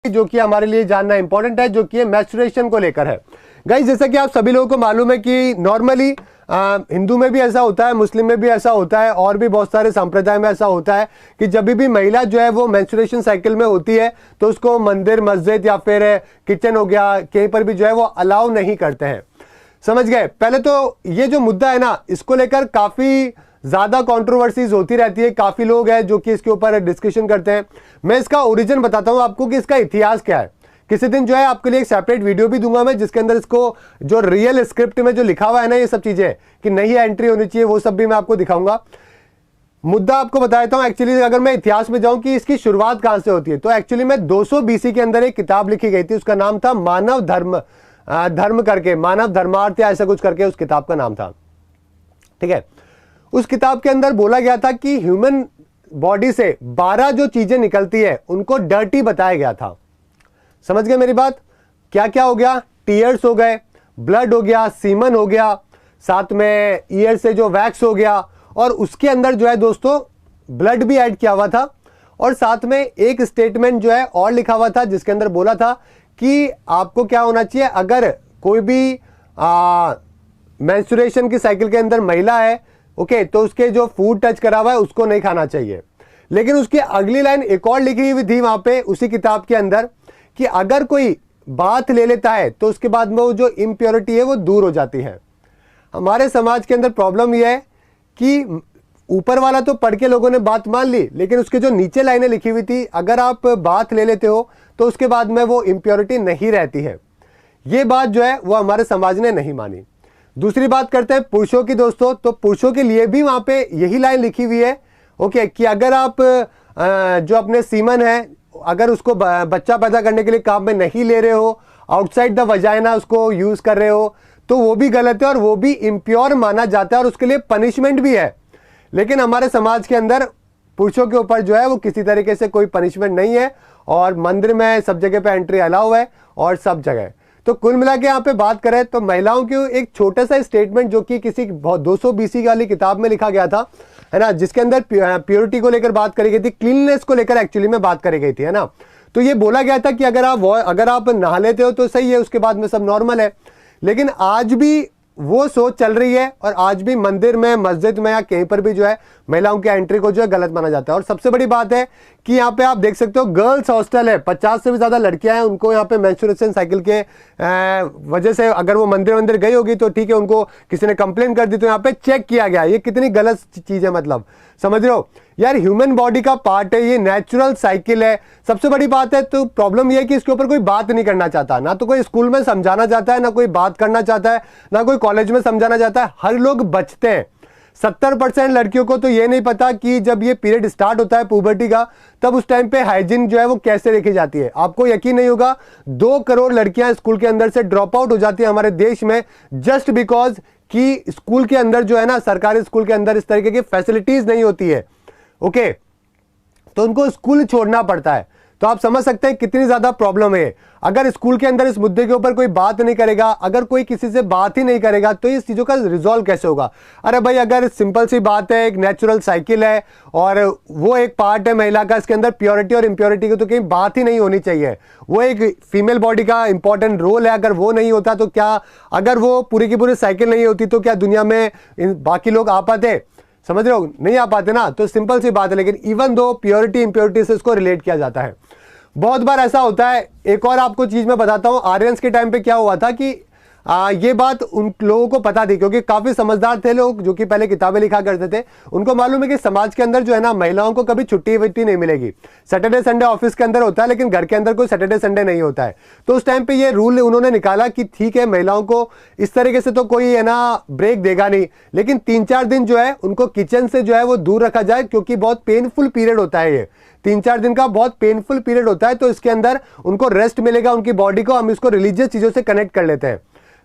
जो कि हमारे लिए जानना इंपॉर्टेंट है, जो कि मैस्टुरेशन को लेकर है। गाइस, जैसा कि आप सभी लोगों को मालूम है कि नॉर्मली हिंदू में भी ऐसा होता है, मुस्लिम में भी ऐसा होता है, और भी बहुत सारे संप्रदाय में ऐसा होता है कि जब भी महिला जो है वो मेंस्ट्रुएशन साइकिल में होती है तो उसको मंदिर, मस्जिद या फिर किचन हो गया, कहीं पर भी जो है वो अलाउ नहीं करते हैं। समझ गए? पहले तो ये जो मुद्दा है ना, इसको लेकर काफी ज्यादा कंट्रोवर्सीज होती रहती है, काफी लोग हैं जो कि इसके ऊपर डिस्कशन करते हैं। मैं इसका ओरिजिन बताता हूं आपको कि इसका इतिहास क्या है। किसी दिन जो है आपके लिए एक सेपरेट वीडियो भी दूंगा मैं, जिसके अंदर इसको जो रियल स्क्रिप्ट में जो लिखा हुआ है ना, ये सब चीजें कि नहीं एंट्री होनी चाहिए, वो सब भी मैं आपको दिखाऊंगा। मुद्दा आपको बता देता हूं। एक्चुअली अगर मैं इतिहास में जाऊं कि इसकी शुरुआत कहां से होती है, तो एक्चुअली में 200 BC के अंदर एक किताब लिखी गई थी, उसका नाम था मानव धर्म करके, मानव धर्मार्थ या ऐसा कुछ करके उस किताब का नाम था। ठीक है, उस किताब के अंदर बोला गया था कि ह्यूमन बॉडी से 12 जो चीजें निकलती है उनको डर्टी बताया गया था। समझ गए मेरी बात? क्या क्या हो गया? टीयर्स हो गए, ब्लड हो गया, सीमन हो गया, साथ में ईयर से जो वैक्स हो गया, और उसके अंदर जो है दोस्तों ब्लड भी ऐड किया हुआ था। और साथ में एक स्टेटमेंट जो है और लिखा हुआ था, जिसके अंदर बोला था कि आपको क्या होना चाहिए, अगर कोई भी मेंस्ट्रुएशन की साइकिल के अंदर महिला है, ओके, तो उसके जो फूड टच करा हुआ है उसको नहीं खाना चाहिए। लेकिन उसकी अगली लाइन एक और लिखी हुई थी वहां पे उसी किताब के अंदर कि अगर कोई बात ले लेता है तो उसके बाद में वो जो इम्प्योरिटी है वो दूर हो जाती है। हमारे समाज के अंदर प्रॉब्लम यह है कि ऊपर वाला तो पढ़ के लोगों ने बात मान ली, लेकिन उसके जो नीचे लाइनें लिखी हुई थी, अगर आप बात ले लेते हो तो उसके बाद में वो इम्प्योरिटी नहीं रहती है। ये बात जो है वो हमारे समाज ने नहीं मानी। दूसरी बात करते हैं पुरुषों की दोस्तों, तो पुरुषों के लिए भी वहां पे यही लाइन लिखी हुई है, ओके, कि अगर आप जो अपने सीमन है, अगर उसको बच्चा पैदा करने के लिए काम में नहीं ले रहे हो, आउटसाइड द वजाइना उसको यूज कर रहे हो, तो वो भी गलत है और वो भी इम्प्योर माना जाता है और उसके लिए पनिशमेंट भी है। लेकिन हमारे समाज के अंदर पुरुषों के ऊपर जो है वो किसी तरीके से कोई पनिशमेंट नहीं है, और मंदिर में सब जगह पे एंट्री अलाउ है और सब जगह। तो कुल मिला के यहाँ पे बात करें तो महिलाओं के एक छोटा सा स्टेटमेंट जो कि किसी 200 BC वाली किताब में लिखा गया था, है ना, जिसके अंदर प्योरिटी को लेकर बात करी गई थी, क्लीननेस को लेकर एक्चुअली में बात करी गई थी, है ना। तो ये बोला गया था कि अगर आप नहा लेते हो तो सही है, उसके बाद में सब नॉर्मल है। लेकिन आज भी वो सोच चल रही है और आज भी मंदिर में, मस्जिद में या कहीं पर भी जो है महिलाओं की एंट्री को जो है गलत माना जाता है। और सबसे बड़ी बात है कि यहाँ पे आप देख सकते हो गर्ल्स हॉस्टल है, 50 से भी ज्यादा लड़कियां हैं, उनको यहाँ पे मेंस्ट्रुएशन साइकिल के वजह से अगर वो मंदिर गई होगी तो ठीक है, उनको किसी ने कंप्लेन कर दी तो यहाँ पे चेक किया गया। ये कितनी गलत चीज है, मतलब समझ रहे हो यार, ह्यूमन बॉडी का पार्ट है, ये नेचुरल साइकिल है। सबसे बड़ी बात है तो प्रॉब्लम ये है कि इसके ऊपर कोई बात नहीं करना चाहता, ना तो कोई स्कूल में समझाना चाहता है, ना कोई बात करना चाहता है, ना कोई कॉलेज में समझाना चाहता है। हर लोग बचते हैं। 70% लड़कियों को तो ये नहीं पता कि जब ये पीरियड स्टार्ट होता है पुबर्टी का, तब उस टाइम पे हाइजीन जो है वो कैसे रखी जाती है। आपको यकीन नहीं होगा, 2 करोड़ लड़कियां स्कूल के अंदर से ड्रॉप आउट हो जाती है हमारे देश में, जस्ट बिकॉज कि स्कूल के अंदर जो है ना, सरकारी स्कूल के अंदर इस तरीके की फैसिलिटीज नहीं होती है, ओके, तो उनको स्कूल छोड़ना पड़ता है। तो आप समझ सकते हैं कितनी ज्यादा प्रॉब्लम है। अगर स्कूल के अंदर इस मुद्दे के ऊपर कोई बात नहीं करेगा, अगर कोई किसी से बात ही नहीं करेगा, तो इस चीजों का रिजॉल्व कैसे होगा? अरे भाई, अगर सिंपल सी बात है, एक नेचुरल साइकिल है और वो एक पार्ट है महिला का, इसके अंदर प्योरिटी और इम्प्योरिटी की तो कहीं बात ही नहीं होनी चाहिए। वो एक फीमेल बॉडी का इंपॉर्टेंट रोल है, अगर वो नहीं होता तो क्या, अगर वो पूरी की पूरी साइकिल नहीं होती तो क्या दुनिया में बाकी लोग आ पाते? समझ रहे हो, नहीं आ पाते ना। तो सिंपल सी बात है। लेकिन इवन दो प्योरिटी इंप्योरिटी से इसको रिलेट किया जाता है। बहुत बार ऐसा होता है। एक और आपको चीज मैं बताता हूं, आर्यंस के टाइम पे क्या हुआ था कि ये बात उन लोगों को पता थी, क्योंकि काफी समझदार थे लोग जो कि पहले किताबें लिखा करते थे। उनको मालूम है कि समाज के अंदर जो है ना, महिलाओं को कभी छुट्टी वट्टी नहीं मिलेगी। सैटरडे संडे ऑफिस के अंदर होता है, लेकिन घर के अंदर कोई सैटरडे संडे नहीं होता है। तो उस टाइम पे ये रूल उन्होंने निकाला कि ठीक है, महिलाओं को इस तरीके से तो कोई है ना ब्रेक देगा नहीं, लेकिन 3-4 दिन जो है उनको किचन से जो है वो दूर रखा जाए, क्योंकि बहुत पेनफुल पीरियड होता है। ये 3-4 दिन का बहुत पेनफुल पीरियड होता है। तो इसके अंदर उनको रेस्ट मिलेगा, उनकी बॉडी को। हम इसको रिलीजियस चीजों से कनेक्ट कर लेते हैं,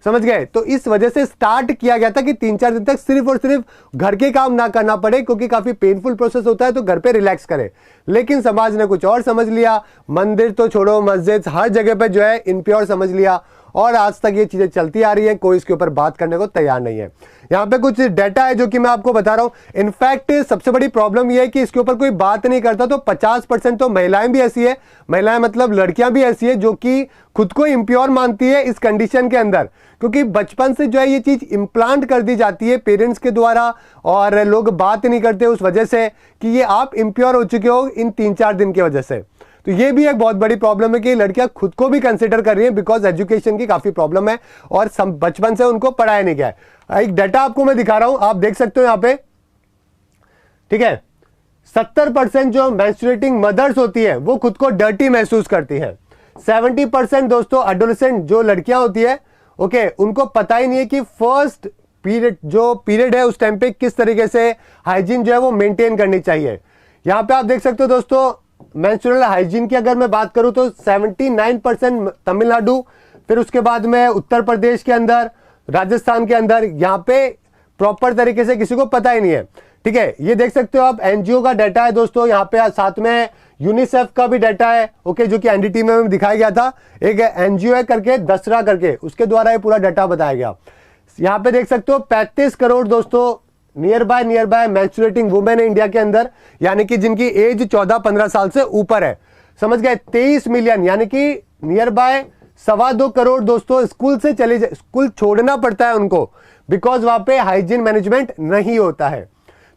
समझ गए। तो इस वजह से स्टार्ट किया गया था कि 3-4 दिन तक सिर्फ और सिर्फ घर के काम ना करना पड़े, क्योंकि काफी पेनफुल प्रोसेस होता है, तो घर पे रिलैक्स करें। लेकिन समाज ने कुछ और समझ लिया। मंदिर तो छोड़ो, मस्जिद हर जगह पे जो है इम्प्योर समझ लिया। और आज तक ये चीजें चलती आ रही है, कोई इसके ऊपर बात करने को तैयार नहीं है। यहाँ पे कुछ डाटा है जो कि मैं आपको बता रहा हूं। इनफैक्ट सबसे बड़ी प्रॉब्लम यह है कि इसके ऊपर कोई बात नहीं करता। तो 50% तो महिलाएं भी ऐसी है, महिलाएं मतलब लड़कियां भी ऐसी है जो कि खुद को इम्प्योर मानती है इस कंडीशन के अंदर, क्योंकि बचपन से जो है ये चीज इम्प्लांट कर दी जाती है पेरेंट्स के द्वारा, और लोग बात नहीं करते उस वजह से कि ये आप इम्प्योर हो चुके हो इन 3-4 दिन की वजह से। तो ये भी एक बहुत बड़ी प्रॉब्लम है कि लड़कियां खुद को भी कंसिडर कर रही हैं, बिकॉज एजुकेशन की काफी प्रॉब्लम है और बचपन से उनको पढ़ाया नहीं गया है। एक डाटा आपको मैं दिखा रहा हूं, आप देख सकते हो यहां पे, ठीक है। 70% जो मेंस्ट्रुएटिंग मदर्स होती है वो खुद को डर्टी महसूस करती हैं। 70% दोस्तों एडोलेसेंट जो लड़कियां होती है, ओके, उनको पता ही नहीं है कि फर्स्ट पीरियड है उस टाइम पे किस तरीके से हाइजीन जो है वो मेंटेन करनी चाहिए। यहां पे आप देख सकते हो दोस्तों, मेंस्ट्रुअल हाइजीन की अगर मैं बात करूं तो 79% तमिलनाडु, फिर उसके बाद में उत्तर प्रदेश के अंदर, राजस्थान के अंदर, यहां पे प्रॉपर तरीके से किसी को पता ही नहीं है, ठीक है। ये देख सकते हो आप, एनजीओ का डाटा है दोस्तों, यहाँ पे साथ में यूनिसेफ का भी डाटा है, ओके, जो कि एनडीटी में दिखाया गया था। एक एनजीओ है करके, दसरा करके, उसके द्वारा ये पूरा डाटा बताया गया। यहाँ पे देख सकते हो 35 करोड़ दोस्तों नियर बाय मेंस्ट्रुएटिंग वुमेन है इंडिया के अंदर, यानी कि जिनकी एज 14-15 साल से ऊपर है, समझ गए। 23 मिलियन यानी कि नियर बाय 2.25 करोड़ दोस्तों स्कूल छोड़ना पड़ता है उनको, बिकॉज वहां पे हाइजीन मैनेजमेंट नहीं होता है।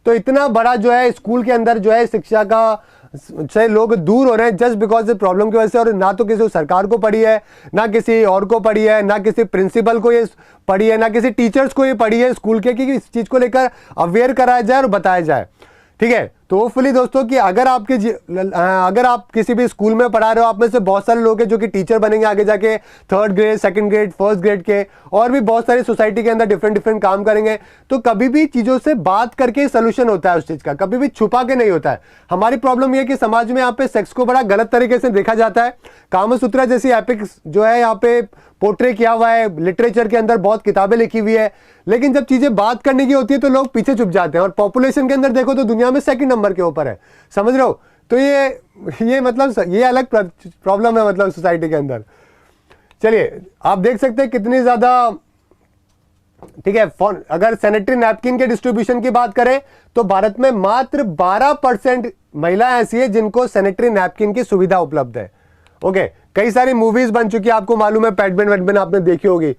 तो इतना बड़ा जो है स्कूल के अंदर जो है शिक्षा का से लोग दूर हो रहे हैं जस्ट बिकॉज प्रॉब्लम की वजह से। और ना तो किसी सरकार को पड़ी है, ना किसी और को पड़ी है, ना किसी प्रिंसिपल को ये पड़ी है, ना किसी टीचर्स को ये पड़ी है स्कूल के, कि इस चीज को लेकर अवेयर कराया जाए और बताया जाए, ठीक है। तो होपफुली दोस्तों कि अगर आप किसी भी स्कूल में पढ़ा रहे हो, आप में से बहुत सारे लोग हैं जो कि टीचर बनेंगे आगे जाके, 3rd grade, 2nd grade, 1st grade के, और भी बहुत सारी सोसाइटी के अंदर डिफरेंट काम करेंगे। तो कभी भी चीजों से बात करके सोल्यूशन होता है उस चीज का, कभी भी छुपा के नहीं होता है। हमारी प्रॉब्लम यह है कि समाज में यहाँ पे सेक्स को बड़ा गलत तरीके से देखा जाता है। कामसूत्रा जैसी एपिक्स जो है यहाँ पे पोर्ट्रे किया हुआ है, लिटरेचर के अंदर बहुत किताबें लिखी हुई है, लेकिन जब चीजें बात करने की होती है तो लोग पीछे छुप जाते हैं। और पॉपुलेशन के अंदर देखो तो दुनिया में 2nd नंबर के ऊपर है, समझ रहे हो। तो ये मतलब ये अलग प्रॉब्लम है मतलब सोसाइटी के अंदर। चलिए आप देख सकते हैं कितनी ज्यादा, ठीक है। अगर सैनिटरी नैपकिन के डिस्ट्रीब्यूशन की बात करें तो भारत में मात्र 12% महिलाएं ऐसी है जिनको सैनिटरी नैपकिन की सुविधा उपलब्ध है, ओके। कई सारी मूवीज बन चुकी है, आपको मालूम है, पैडमैन आपने देखी होगी।